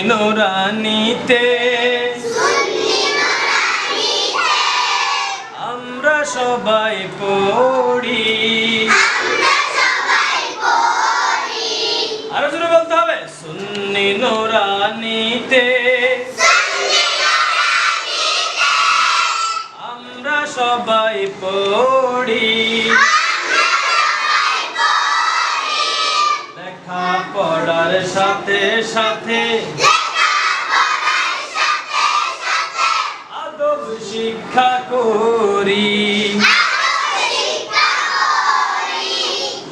নুরানিতে আমরা সবাই পড়ি। আরো জোরে বলতে হবে, সুন্নি নুরানিতে আমরা সবাই পড়ি। লেখা পড়ার সাথে সাথে আদব শিক্ষা করি।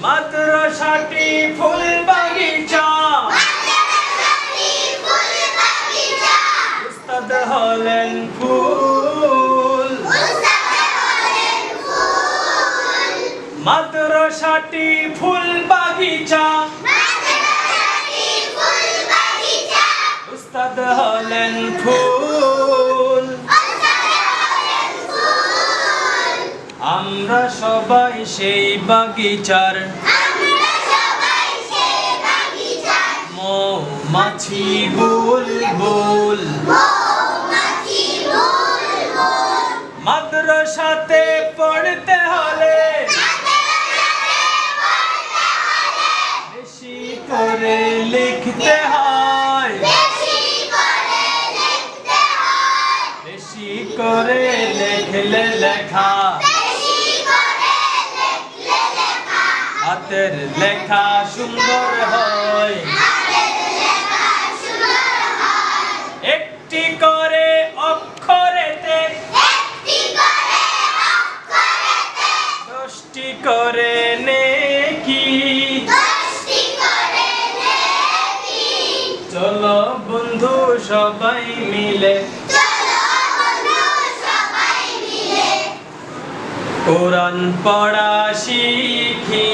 মাদ্রাসাটি ফুল বাগিচা, উস্তাদ হলেন ফুল। মাদ্রাসাটি ফুল বাগিচা, উস্তাদ হলেন ফুল। আমরা সবাই সেই বাগিচার মৌমাছি বুলবুল। মাদ্রাসাতে পড়তে হলে বেশি করে লিখতে হয়, বেশি করে লেখলে লেখা, হাতের লেখা সুন্দর হয়। একটি করে অক্ষরেতে 10টি করে নেকি। চলো বন্ধু সবাই মিলে কোরআন পড়া শিখি।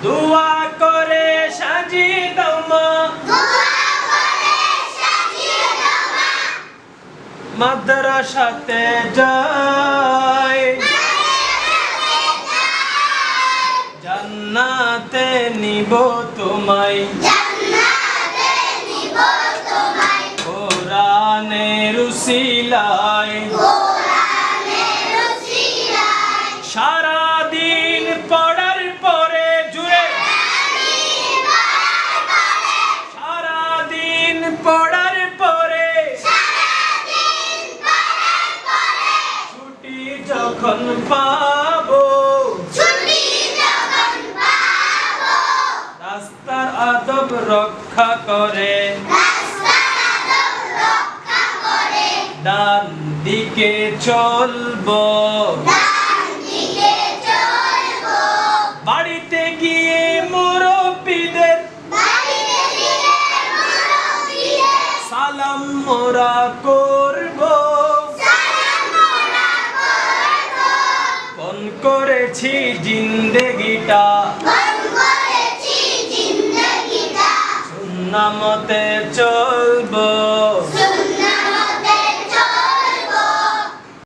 দোয়া করে সাজিয়ে দাও মা, মাদ্রাসাতে যাই, জান্নাতে নিব তোমায়। কোরআনের উসিলায় সারাদিন পড়ার পরে জুড়ে, সারাদিন পড়ার পরে ছুটি যখন পাবো, রাস্তার আদব রক্ষা করে ডান দিকে চলবো। বাড়িতে গিয়ে মুরব্বিদের সালাম মোরা করবো। কোন করেছি জিন্দেগিটা সুন্নাহ মতে চল।